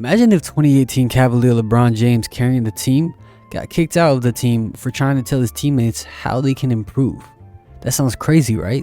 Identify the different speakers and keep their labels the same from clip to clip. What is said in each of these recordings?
Speaker 1: Imagine if 2018 Cavalier LeBron James carrying the team got kicked out of the team for trying to tell his teammates how they can improve. That sounds crazy, right?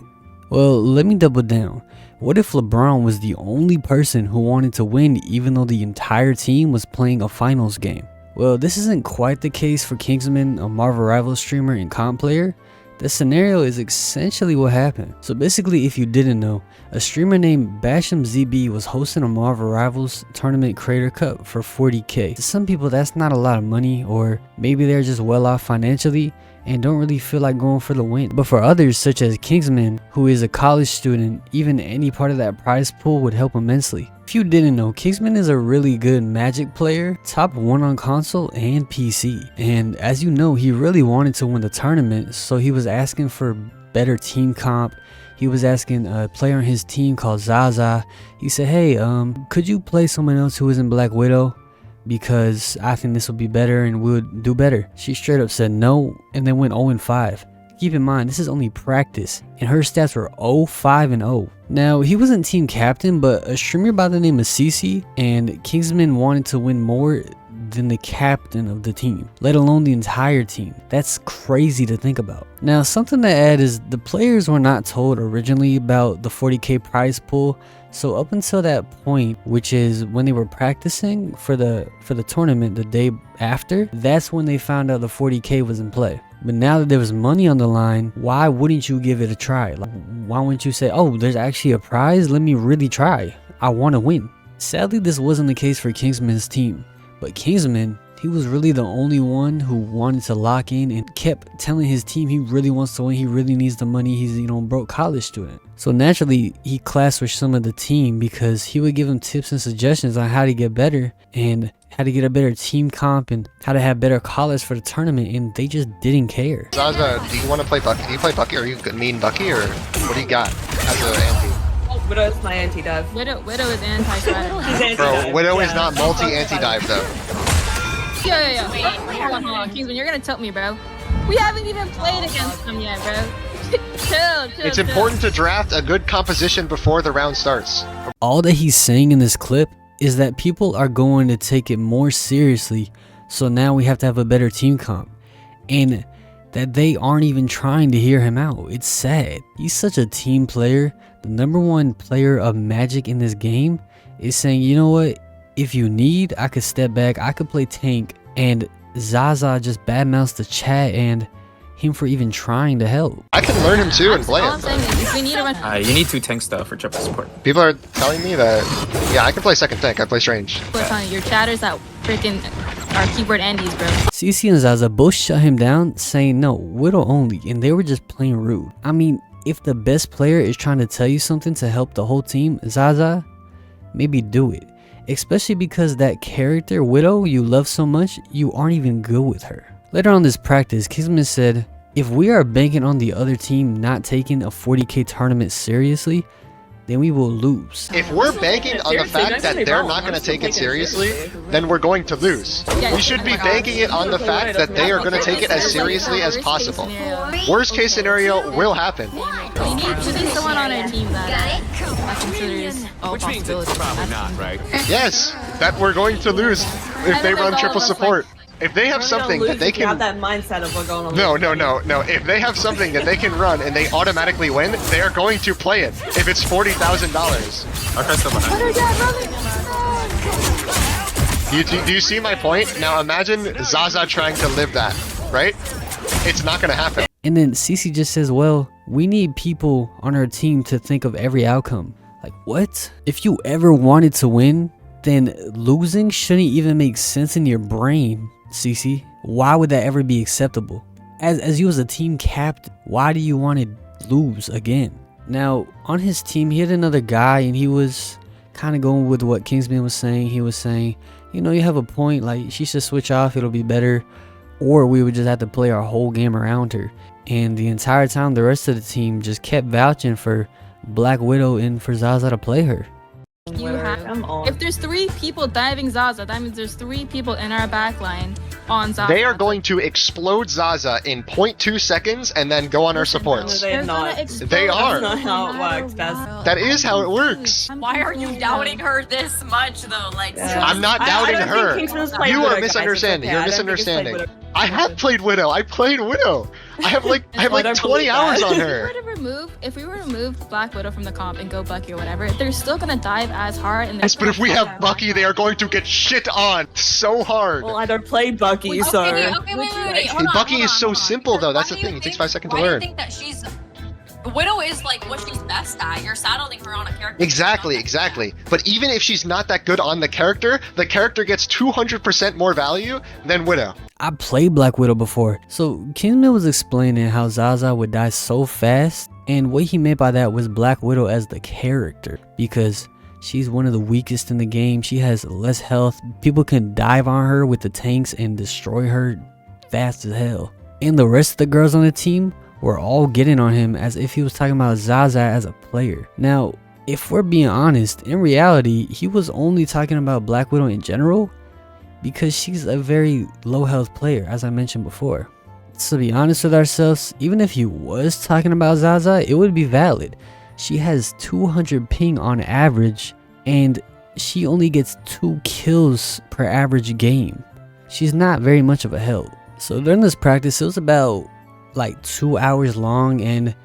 Speaker 1: Well, let me double down. What if LeBron was the only person who wanted to win even though the entire team was playing a finals game? Well, this isn't quite the case for Kingsman, a Marvel Rivals streamer and comp player. The scenario is essentially what happened. So basically, if you didn't know, a streamer named BashMZB was hosting a Marvel Rivals tournament creator cup for 40k. To some people, that's not a lot of money, or maybe they're just well off financially and don't really feel like going for the win. But for others, such as Kingsman, who is a college student, even any part of that prize pool would help immensely. If you didn't know, Kingsman is a really good Magic player, top 1 on console and PC. And as you know, he really wanted to win the tournament, so he was asking for better team comp. He was asking a player on his team called Zaza. He said, hey, could you play someone else who isn't Black Widow? Because I think this will be better and we would do better. She straight up said no and then went 0-5. Keep in mind, this is only practice, and her stats were 0-5-0. Now, he wasn't team captain, but a streamer by the name of CC, and Kingsman wanted to win more than the captain of the team, let alone the entire team. That's crazy to think about. Now, something to add is the players were not told originally about the 40k prize pool, so up until that point, which is when they were practicing for the tournament the day after, that's when they found out the 40k was in play. But now that there was money on the line, why wouldn't you give it a try? Like, why wouldn't you say, oh, there's actually a prize? Let me really try. I want to win. Sadly, this wasn't the case for Kingsman's team. But Kingsman, he was really the only one who wanted to lock in and kept telling his team he really wants to win. He really needs the money. He's, a broke college student. So naturally, he clashed with some of the team because he would give them tips and suggestions on how to get better and how to get a better team comp and how to have better collars for the tournament, and they just didn't care.
Speaker 2: Zaza, do you want to play Bucky? Do you play Bucky, or you mean Bucky, or what do you got as an anti?
Speaker 3: Widow is my anti-dive.
Speaker 4: Widow is anti-dive.
Speaker 2: Bro, Widow is not multi-anti-dive though.
Speaker 4: Yo. Hold on. Kingsman, you're gonna tell me, bro. We haven't even played against them yet, bro. chill.
Speaker 2: It's important to draft a good composition before the round starts.
Speaker 1: All that he's saying in this clip is that people are going to take it more seriously, so now we have to have a better team comp, and that they aren't even trying to hear him out. It's sad. He's such a team player. The #1 player of Magic in this game is saying, you know what, if you need, I could step back, I could play tank, and Zaza just badmouths the chat and him for even trying to help.
Speaker 2: I can learn him too and play
Speaker 4: All
Speaker 2: him.
Speaker 4: I'm saying is if we need to run
Speaker 5: You need 2 tanks though for triple support.
Speaker 2: People are telling me that, yeah, I can play second tank, I play strange.
Speaker 4: your chatters that freaking are keyboard Andes, bro.
Speaker 1: CC and Zaza both shut him down, saying no, Widow only, and they were just plain rude. I mean, if the best player is trying to tell you something to help the whole team, Zaza, maybe do it. Especially because that character, Widow, you love so much, you aren't even good with her. Later on this practice, Kingsman said, if we are banking on the other team not taking a 40k tournament seriously, then we will lose.
Speaker 2: If we're banking on the fact that they're not going to take it seriously, then we're going to lose. We should be banking it on the fact that they are going to take it as seriously as possible. Worst case scenario will happen.
Speaker 4: We need someone on our team that considers all
Speaker 5: Which means it's probably not, right?
Speaker 2: Yes, that we're going to lose if they run triple support. If they have something that they can...
Speaker 3: have that mindset of we're going to
Speaker 2: No. If they have something that they can run and they automatically win, they are going to play it. If it's $40,000. Do you see my point? Now imagine Zaza trying to live that, right? It's not going to happen.
Speaker 1: And then CC just says, well, we need people on our team to think of every outcome. Like, what? If you ever wanted to win, then losing shouldn't even make sense in your brain, CC. Why would that ever be acceptable? As you as a team captain, why do you want to lose again? Now, on his team, he had another guy, and he was kind of going with what Kingsman was saying. He was saying, you know, you have a point, like, she should switch off, it'll be better, or we would just have to play our whole game around her. And the entire time, the rest of the team just kept vouching for Black Widow and for Zaza to play her.
Speaker 4: If there's 3 people diving Zaza, that means there's 3 people in our backline on Zaza.
Speaker 2: They are going to explode Zaza in 0.2 seconds and then go on our supports.
Speaker 3: They're not.
Speaker 2: They are.
Speaker 3: That's not how it works.
Speaker 2: That is how it works.
Speaker 6: Why are you doubting her this much though? Like,
Speaker 2: I'm not doubting
Speaker 3: I don't
Speaker 2: her.
Speaker 3: think Kingsman's played
Speaker 2: You
Speaker 3: Widow,
Speaker 2: are
Speaker 3: guys.
Speaker 2: misunderstanding.
Speaker 3: It's
Speaker 2: You're
Speaker 3: okay. I don't think he's played
Speaker 2: misunderstanding.
Speaker 3: Widow.
Speaker 2: I have played Widow. I played Widow. I have like
Speaker 3: I don't
Speaker 2: 20
Speaker 3: believe
Speaker 2: hours
Speaker 3: that.
Speaker 2: on her.
Speaker 4: If we were to remove Black Widow from the comp and go Bucky or whatever, they're still gonna dive as hard. And
Speaker 2: Yes, but if we have Bucky, they are going to get shit on so hard.
Speaker 3: Well, I don't play Bucky, so.
Speaker 6: Okay, wait. Hold on,
Speaker 2: Bucky
Speaker 6: hold
Speaker 2: is
Speaker 6: on,
Speaker 2: so
Speaker 6: hold on.
Speaker 2: simple, though. That's
Speaker 6: Why
Speaker 2: the
Speaker 6: do
Speaker 2: thing.
Speaker 6: you
Speaker 2: It takes
Speaker 6: think-
Speaker 2: 5 seconds to
Speaker 6: Why do
Speaker 2: learn.
Speaker 6: you think that she's... Widow is like what she's best at. You're saddling her on a character.
Speaker 2: Exactly. But even if she's not that good on the character gets 200% more value than Widow.
Speaker 1: I played Black Widow before, so Kingsman was explaining how Zaza would die so fast, and what he meant by that was Black Widow as the character, because she's one of the weakest in the game. She has less health. People can dive on her with the tanks and destroy her fast as hell. And the rest of the girls on the team were all getting on him as if he was talking about Zaza as a player. Now, if we're being honest, in reality, he was only talking about Black Widow in general because she's a very low health player, as I mentioned before. So to be honest with ourselves, even if he was talking about Zaza, it would be valid. She has 200 ping on average, and she only gets 2 kills per average game. She's not very much of a help. So during this practice, it was about like 2 hours long, and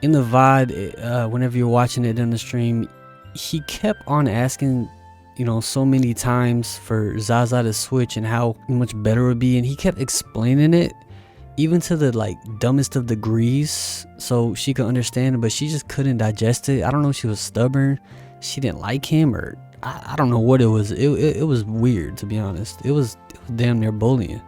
Speaker 1: in the VOD, whenever you're watching it in the stream, he kept on asking, you know, so many times for Zaza to switch and how much better it would be, and he kept explaining it even to the like dumbest of degrees so she could understand it, but she just couldn't digest it. I don't know if she was stubborn, she didn't like him, or I don't know what it was. It was weird, to be honest. It was damn near bullying.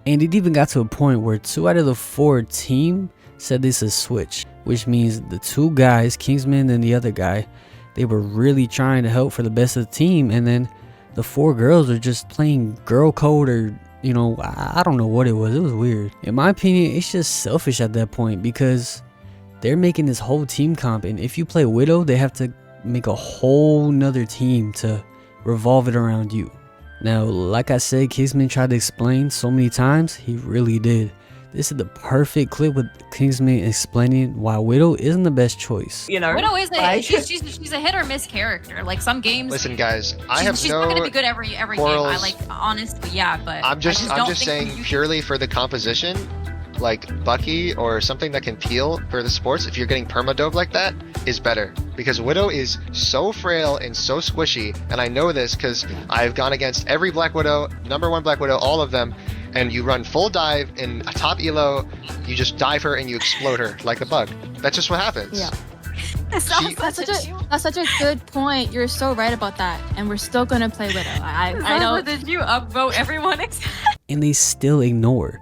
Speaker 1: And it even got to a point where 2 out of the 4 team said this is switch, which means the 2 guys, Kingsman and the other guy, they were really trying to help for the best of the team, and then the 4 girls are just playing girl code, or you know, I don't know what it was. It was weird. In my opinion, it's just selfish at that point, because they're making this whole team comp, and if you play Widow, they have to make a whole nother team to revolve it around you. Now, like I said, Kingsman tried to explain so many times. He really did. This is the perfect clip with Kingsman explaining why Widow isn't the best choice.
Speaker 3: You know,
Speaker 6: Widow is
Speaker 3: like-
Speaker 6: she's a hit or miss character. Like some games.
Speaker 2: Listen, guys,
Speaker 6: She's not gonna be good every game. I
Speaker 2: quarrels.
Speaker 6: like honestly, yeah, but
Speaker 2: I'm just
Speaker 6: don't think
Speaker 2: saying
Speaker 6: you-
Speaker 2: purely for the composition, like Bucky or something that can peel for the sports, if you're getting permadove like that, is better. Because Widow is so frail and so squishy, and I know this because I've gone against every Black Widow, number 1 Black Widow, all of them, and you run full dive in a top elo, you just dive her and you explode her like a bug. That's just what happens.
Speaker 3: Yeah.
Speaker 6: That's
Speaker 4: That's such a good point. You're so right about that, and we're still gonna play Widow. I know.
Speaker 6: Did you upvote everyone?
Speaker 1: And they still ignore.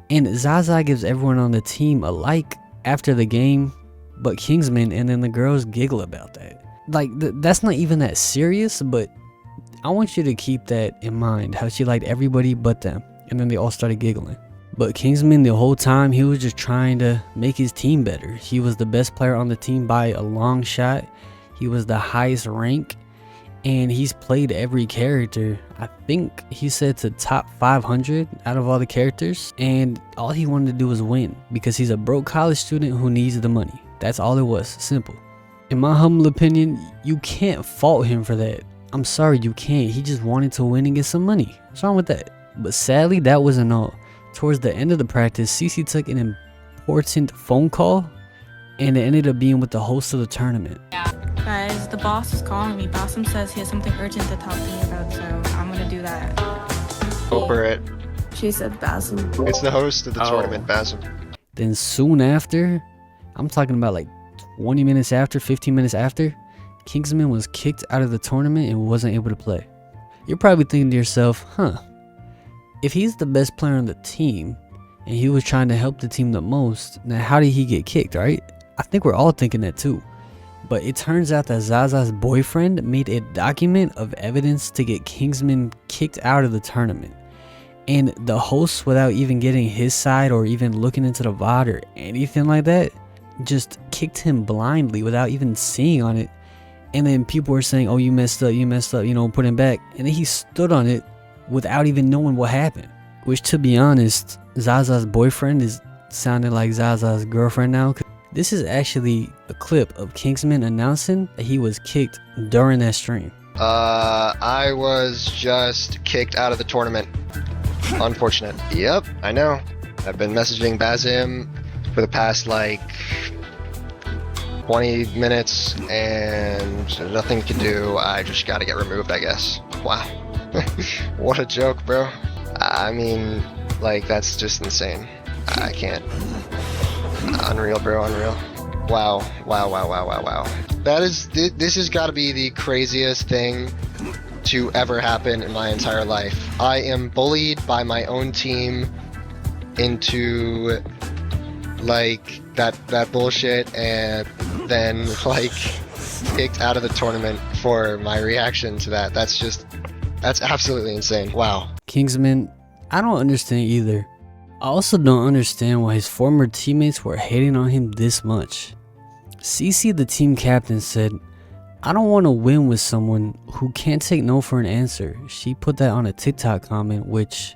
Speaker 1: And Zaza gives everyone on the team a like after the game, but Kingsman and then the girls giggle about that. Like, that's not even that serious, but I want you to keep that in mind, how she liked everybody but them, and then they all started giggling. But Kingsman, the whole time, he was just trying to make his team better. He was the best player on the team by a long shot. He was the highest rank, and he's played every character. I think he said to top 500 out of all the characters, and all he wanted to do was win, because he's a broke college student who needs the money. That's all it was. Simple. In my humble opinion, you can't fault him for that. I'm sorry, you can't. He just wanted to win and get some money. What's wrong with that? But sadly, that wasn't all. Towards the end of the practice, Cece took an important phone call, and it ended up being with the host of the tournament.
Speaker 4: Guys, the boss is calling me. Bassem says he has something urgent to talk to me about, so I'm gonna do that.
Speaker 2: Go for it.
Speaker 3: She said Basil.
Speaker 2: It's the host of the tournament, Basim.
Speaker 1: Then soon after, I'm talking about like 20 minutes after, 15 minutes after, Kingsman was kicked out of the tournament and wasn't able to play. You're probably thinking to yourself, if he's the best player on the team and he was trying to help the team the most, now how did he get kicked, right? I think we're all thinking that too. But it turns out that Zaza's boyfriend made a document of evidence to get Kingsman kicked out of the tournament. And the host, without even getting his side or even looking into the VOD or anything like that, just kicked him blindly without even seeing on it. And then people were saying, oh, you messed up, you know, put him back. And then he stood on it without even knowing what happened. which to be honest, Zaza's boyfriend is sounding like Zaza's girlfriend now. This is actually a clip of Kingsman announcing that he was kicked during that stream.
Speaker 2: I was just kicked out of the tournament. Unfortunate. Yep, I know. I've been messaging Bazim for the past like 20 minutes and nothing to do. I just gotta get removed, I guess. Wow. What a joke, bro. I mean, like, that's just insane. I can't. Unreal, bro, unreal. Wow. This has got to be the craziest thing to ever happen in my entire life. I am bullied by my own team into like that bullshit, and then like kicked out of the tournament for my reaction to that. That's absolutely insane. Wow.
Speaker 1: Kingsman, I don't understand either. I also don't understand why his former teammates were hating on him this much. CC, the team captain, said, "I don't want to win with someone who can't take no for an answer." She put that on a TikTok comment, which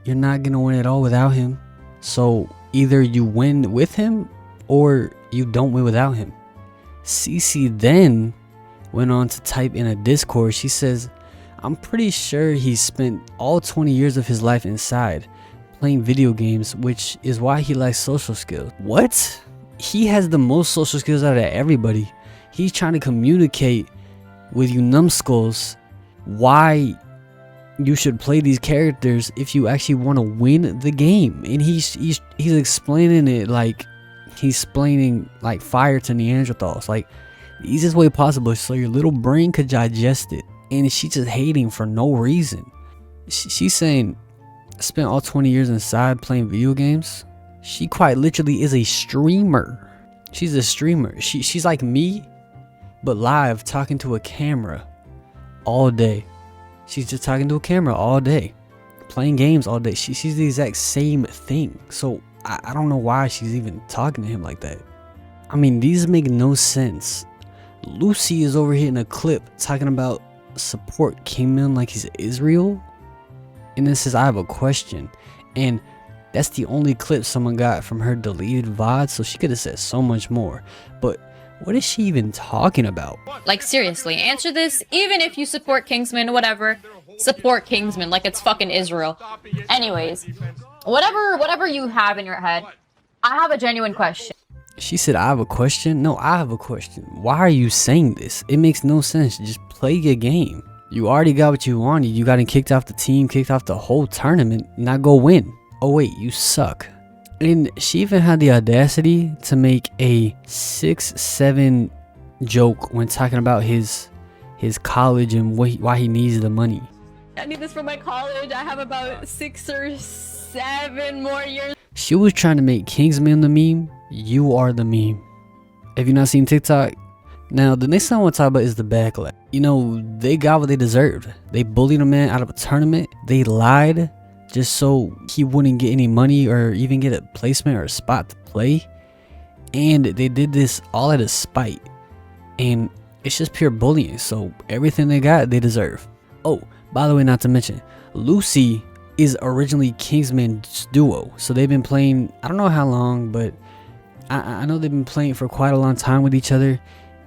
Speaker 1: you're not going to win at all without him. So either you win with him or you don't win without him. CC then went on to type in a Discord. She says, "I'm pretty sure he spent all 20 years of his life inside playing video games, which is why he lacks social skills." What? He has the most social skills out of everybody. He's trying to communicate with you numbskulls why you should play these characters if you actually want to win the game. And he's explaining it like he's explaining like fire to Neanderthals, like the easiest way possible so your little brain could digest it. And she's just hating for no reason. She's saying, "Spent all 20 years inside playing video games." She quite literally is a streamer. She's a streamer. She's like me, but live, talking to a camera all day. She's just talking to a camera all day, playing games all day. She's the exact same thing. So I don't know why she's even talking to him like that. I mean, these make no sense. Lucy is over here in a clip talking about support Kingsman like he's Israel, and then says, "I have a question." And that's the only clip someone got from her deleted VOD, so she could have said so much more. But what is she even talking about?
Speaker 6: Like, seriously, answer this. Even if you support Kingsman, whatever, support Kingsman like it's fucking Israel. Anyways, whatever you have in your head, I have a genuine question.
Speaker 1: She said, "I have a question?" No, I have a question. Why are you saying this? It makes no sense. Just play your game. You already got what you wanted. You got kicked off the team, kicked off the whole tournament. Now go win. Oh wait, you suck. And she even had the audacity to make a 6-7 joke when talking about his college and why he needs the money.
Speaker 6: I need this for my college. I have about 6 or 7 more years.
Speaker 1: She was trying to make Kingsman the meme. You are the meme. Have you not seen TikTok? Now, the next thing I want to talk about is the backlash. You know, they got what they deserved. They bullied a man out of a tournament. They lied just so he wouldn't get any money or even get a placement or a spot to play. And they did this all out of spite. And it's just pure bullying. So everything they got, they deserve. Oh, by the way, not to mention, Lucy is originally Kingsman's duo. So they've been playing, I don't know how long, but I know they've been playing for quite a long time with each other.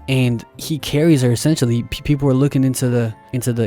Speaker 1: And he carries her essentially. People are looking into the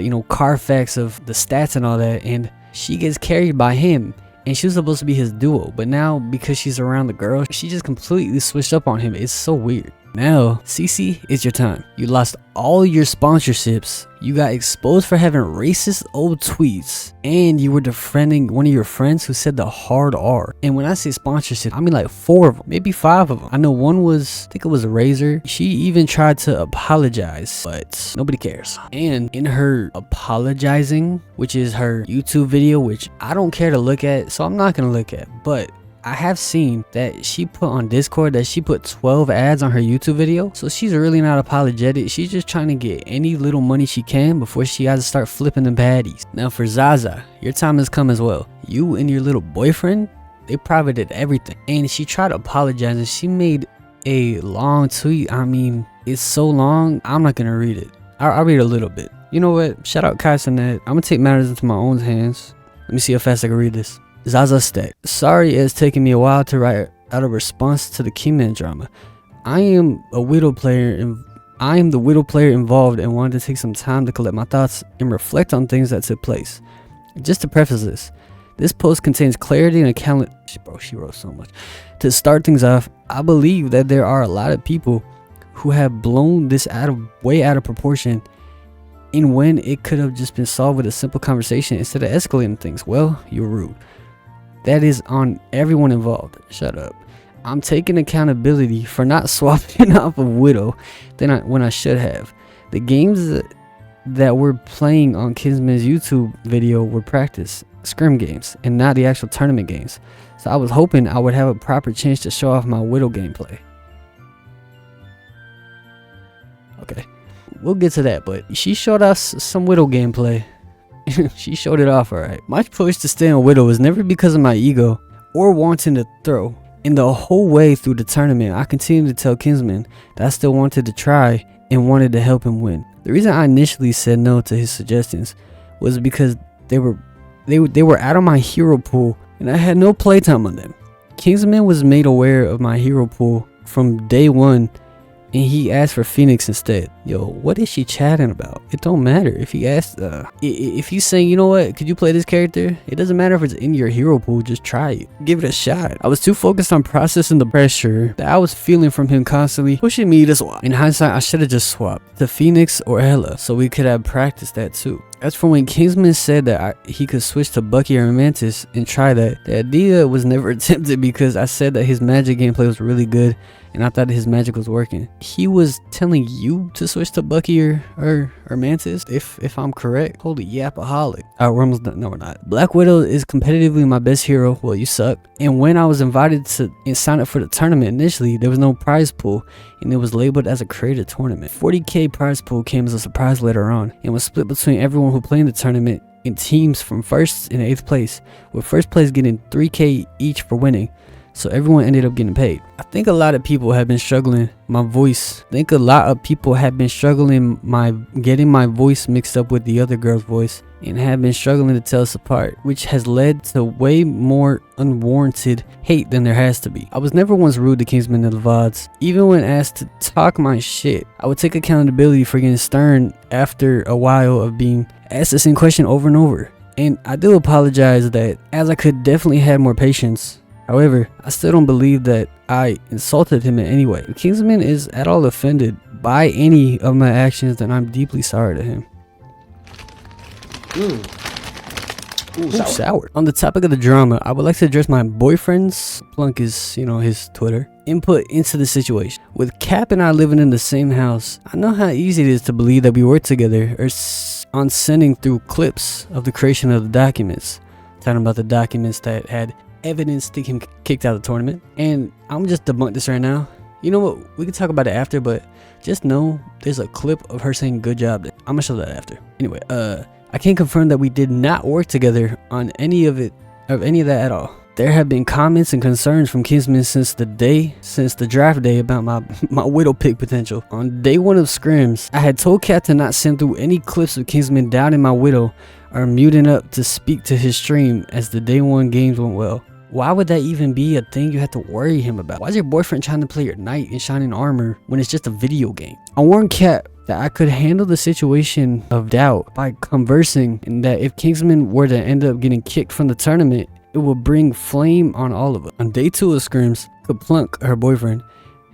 Speaker 1: you know, Carfax of the stats and all that, and she gets carried by him. And she was supposed to be his duo, but now because she's around the girl, she just completely switched up on him. It's so weird. Now, CC, it's your time. You lost all your sponsorships. You got exposed for having racist old tweets. And you were defriending one of your friends who said the hard R. And when I say sponsorship, I mean like 4 of them, maybe 5 of them. I know one was, I think it was Razor. She even tried to apologize, but nobody cares. And in her apologizing, which is her YouTube video, which I don't care to look at, so I'm not going to look at, but I have seen that she put on Discord that she put 12 ads on her YouTube video. So she's really not apologetic. She's just trying to get any little money she can before she has to start flipping the baddies. Now for Zaza, your time has come as well. You and your little boyfriend, they probably did everything. And she tried to apologize and she made a long tweet. I mean, it's so long, I'm not going to read it. I'll read a little bit. You know what? Shout out Kai Sinet. I'm going to take matters into my own hands. Let me see how fast I can read this. Zaza Stack. Sorry it's taken me a while to write out a response to the Kingsman drama. I am the widow player involved and wanted to take some time to collect my thoughts and reflect on things that took place. Just to preface this post contains clarity and account. Bro, she wrote so much. To start things off, I believe that there are a lot of people who have blown this way out of proportion, and when it could have just been solved with a simple conversation instead of escalating things. Well, you're rude. That is on everyone involved. Shut up. I'm taking accountability for not swapping off a widow when I should have. The games that we're playing on Kingsman's YouTube video were practice scrim games and not the actual tournament games. So I was hoping I would have a proper chance to show off my widow gameplay. Okay, we'll get to that, but she showed us some widow gameplay. She showed it off alright. My push to stay on widow was never because of my ego or wanting to throw. And the whole way through the tournament, I continued to tell Kingsman that I still wanted to try and wanted to help him win. The reason I initially said no to his suggestions was because they were out of my hero pool and I had no playtime on them. Kingsman was made aware of my hero pool from day one, and he asked for Phoenix instead. Yo, what is she chatting about? It don't matter if he asked. If he's saying, you know what, could you play this character? It doesn't matter if it's in your hero pool. Just try it. Give it a shot. I was too focused on processing the pressure that I was feeling from him constantly pushing me to swap. In hindsight, I should have just swapped to Phoenix or Hela, so we could have practiced that too. As for when Kingsman said that he could switch to Bucky or Mantis and try that, the idea was never attempted because I said that his magic gameplay was really good and I thought his magic was working. He was telling you to switch to Bucky or Mantis, if I'm correct. Holy yapaholic. Alright, we're almost done. No, we're not. Black Widow is competitively my best hero. Well, you suck. And when I was invited to sign up for the tournament initially, there was no prize pool and it was labeled as a creator tournament. 40k prize pool came as a surprise later on and was split between everyone who played in the tournament in teams from 1st and 8th place, with 1st place getting 3k each for winning. So everyone ended up getting paid. I think a lot of people have been struggling getting my voice mixed up with the other girl's voice and have been struggling to tell us apart, which has led to way more unwarranted hate than there has to be. I was never once rude to Kingsman in the VODs. Even when asked to talk my shit, I would take accountability for getting stern after a while of being asked the same question over and over. And I do apologize that, as I could definitely have more patience. However, I still don't believe that I insulted him in any way. If Kingsman is at all offended by any of my actions, then I'm deeply sorry to him. Ooh, sour. On the topic of the drama, I would like to address my boyfriend's, Plunk is, his Twitter, input into the situation. With Cap and I living in the same house, I know how easy it is to believe that we work together or on sending through clips of the creation of the documents. Talking about the documents that had evidence to him kicked out of the tournament. And I'm just debunk this right now. You know what, we can talk about it after, but just know there's a clip of her saying good job. I'm gonna show that after. Anyway, I can confirm that we did not work together on any of that at all. There have been comments and concerns from Kingsman since the draft day about my widow pick potential. On day one of scrims, I had told Kat to not send through any clips of Kingsman doubting my widow or muting up to speak to his stream as the day one games went well. Why would that even be a thing you have to worry him about? Why is your boyfriend trying to play your knight in shining armor when it's just a video game? I warned Kat that I could handle the situation of doubt by conversing, and that if Kingsman were to end up getting kicked from the tournament, it would bring flame on all of us. On day 2 of scrims, Kaplunk, her boyfriend,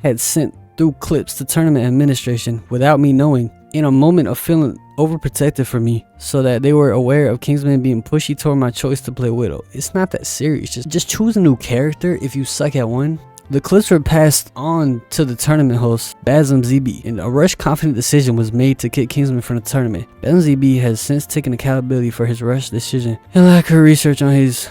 Speaker 1: had sent through clips to tournament administration without me knowing, in a moment of feeling overprotective for me, so that they were aware of Kingsman being pushy toward my choice to play Widow. It's not that serious. Just choose a new character if you suck at one. The clips were passed on to the tournament host, Basm ZB, and a rushed confident decision was made to kick Kingsman from the tournament. Basm ZB has since taken accountability for his rushed decision and lack of research on his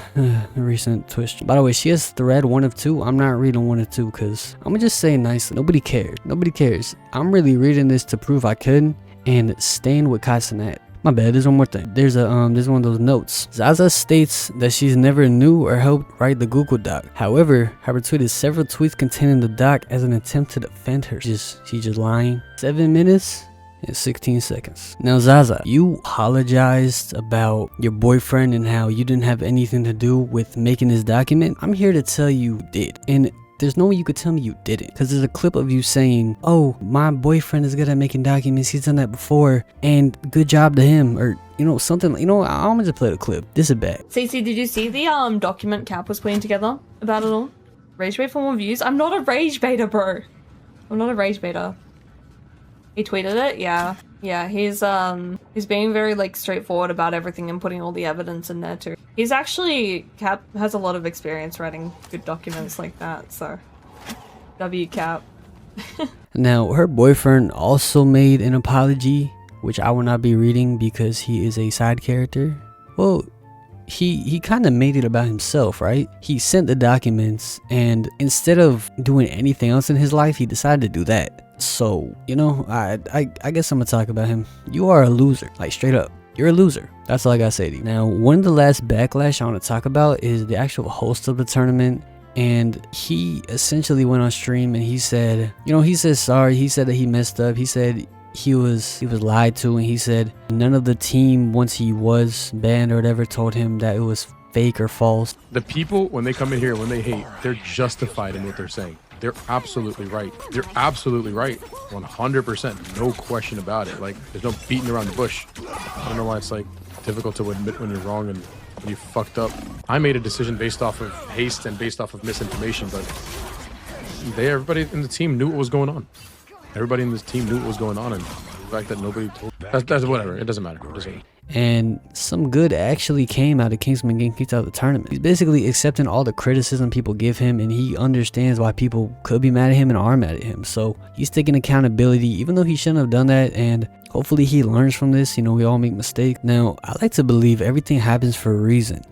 Speaker 1: recent twist. By the way, she has thread 1 of 2. I'm not reading 1 of 2 because I'm gonna just say nicely, nobody cared. Nobody cares. I'm really reading this to prove I couldn't and stand with Kaisanat. My bad, there's one more thing. There's one of those notes. Zaza states that she's never knew or helped write the Google Doc. However, her tweeted several tweets containing the doc as an attempt to defend her. She's just lying. 7 minutes in 16 seconds. Now, Zaza, you apologized about your boyfriend and how you didn't have anything to do with making this document. I'm here to tell you did. And there's no way you could tell me you didn't, because there's a clip of you saying, oh, my boyfriend is good at making documents, he's done that before, and good job to him, or something. I'm gonna just play the clip. This is bad.
Speaker 3: Cece, did you see the document Cap was putting together about it all? Rage bait for more views? I'm not a rage baiter, bro. I'm not a rage baiter. He tweeted it? Yeah. Yeah, he's being very, like, straightforward about everything and putting all the evidence in there, too. He's actually, Cap has a lot of experience writing good documents like that, so. W Cap.
Speaker 1: Now, her boyfriend also made an apology, which I will not be reading because he is a side character. Well, he kind of made it about himself, right? He sent the documents, and instead of doing anything else in his life, he decided to do that. So, I guess I'm gonna talk about him. You are a loser, like straight up. You're a loser. That's all I gotta say to you. Now, one of the last backlash I want to talk about is the actual host of the tournament. And he essentially went on stream and he said, he said sorry. He said that he messed up. He said he was lied to, and he said none of the team, once he was banned or whatever, told him that it was fake or false.
Speaker 7: The people, when they come in here, when they hate, they're justified in what they're saying. They're absolutely right. They're absolutely right. 100%. No question about it. Like, there's no beating around the bush. I don't know why it's like difficult to admit when you're wrong and when you fucked up. I made a decision based off of haste and based off of misinformation, but everybody in the team knew what was going on. Everybody in this team knew what was going on, and the fact that nobody told, that's whatever. It doesn't matter.
Speaker 1: And some good actually came out of Kingsman getting kicked out of the tournament. He's basically accepting all the criticism people give him, and he understands why people could be mad at him and are mad at him. So he's taking accountability, even though he shouldn't have done that, and hopefully he learns from this. We all make mistakes. Now, I like to believe everything happens for a reason.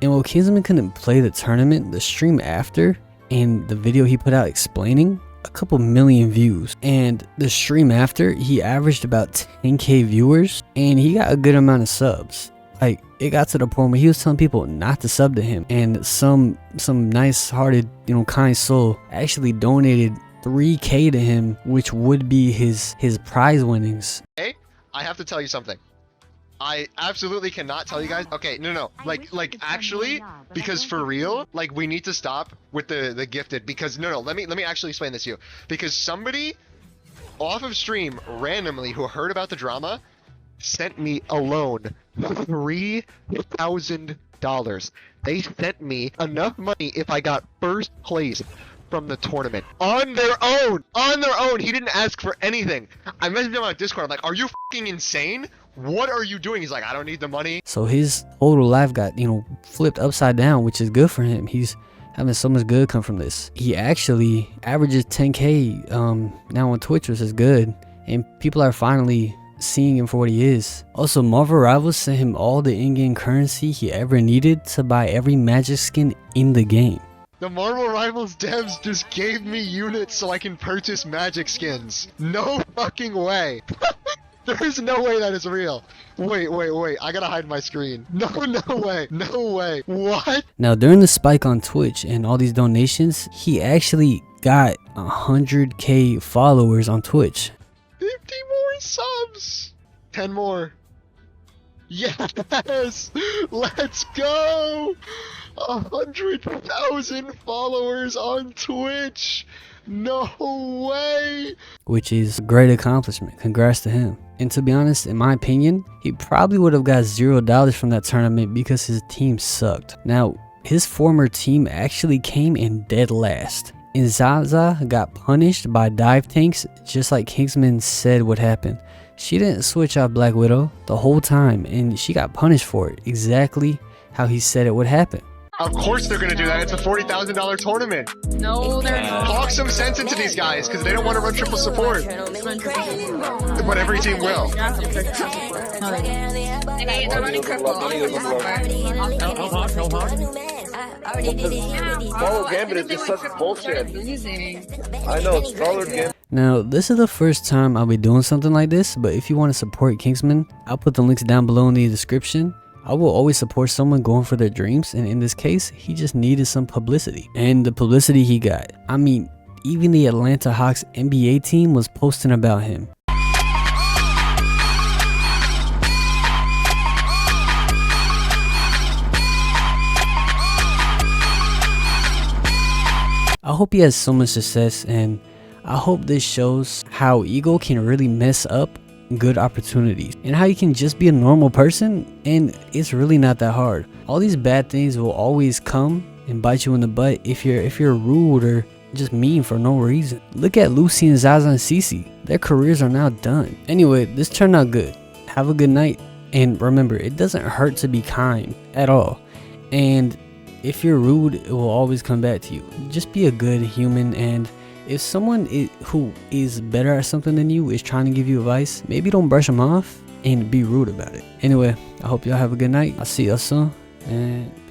Speaker 1: And while Kingsman couldn't play the tournament, the stream after and the video he put out explaining, a couple million views, and the stream after, he averaged about 10k viewers, and he got a good amount of subs. Like, it got to the point where he was telling people not to sub to him, and some nice-hearted, kind soul actually donated 3k to him, which would be his prize winnings.
Speaker 2: Hey, I have to tell you something. I absolutely cannot tell you guys. Okay, no. Like actually, because for real, like, we need to stop with the gifted, because no, let me actually explain this to you. Because somebody off of stream randomly who heard about the drama sent me alone $3,000. They sent me enough money if I got first place from the tournament on their own. He didn't ask for anything. I messaged him on Discord. I'm like, are you fucking insane? What are you doing? He's like, I don't need the money.
Speaker 1: So his whole life got, flipped upside down, which is good for him. He's having so much good come from this. He actually averages 10k now on Twitch, which is good. And people are finally seeing him for what he is. Also, Marvel Rivals sent him all the in-game currency he ever needed to buy every magic skin in the game.
Speaker 2: The Marvel Rivals devs just gave me units so I can purchase magic skins. No fucking way. There's no way that is real. Wait. I gotta hide my screen. No way. What?
Speaker 1: Now, during the spike on Twitch and all these donations, he actually got 100k followers on Twitch.
Speaker 2: 50 more subs. 10 more. Yes. Let's go. 100,000 followers on Twitch. No way.
Speaker 1: Which is a great accomplishment. Congrats to him. And to be honest, in my opinion, he probably would have got $0 from that tournament because his team sucked. Now, his former team actually came in dead last. And Zaza got punished by dive tanks, just like Kingsman said would happen. She didn't switch out Black Widow the whole time, and she got punished for it, exactly how he said it would happen.
Speaker 2: Of course they're gonna do that. It's a $40,000 tournament.
Speaker 4: No, they're not.
Speaker 2: Talk some sense into these guys, because they don't want to run triple support. But every team will.
Speaker 4: They're running triple.
Speaker 8: Follow Gambit is just such bullshit. I know, Scarlet Gambit.
Speaker 1: Now, this is the first time I'll be doing something like this, but if you want to support Kingsman, I'll put the links down below in the description. I will always support someone going for their dreams, and in this case, he just needed some publicity. And the publicity he got. I mean, even the Atlanta Hawks NBA team was posting about him. I hope he has so much success, and I hope this shows how ego can really mess up good opportunities and how you can just be a normal person and it's really not that hard. All these bad things will always come and bite you in the butt if you're rude or just mean for no reason. Look at Lucy and Zaza and Cece. Their careers are now done. Anyway, this turned out good. Have a good night. And remember, it doesn't hurt to be kind at all. And if you're rude, it will always come back to you. Just be a good human, and if someone who is better at something than you is trying to give you advice, maybe don't brush them off and be rude about it. Anyway, I hope y'all have a good night. I'll see y'all soon, and peace.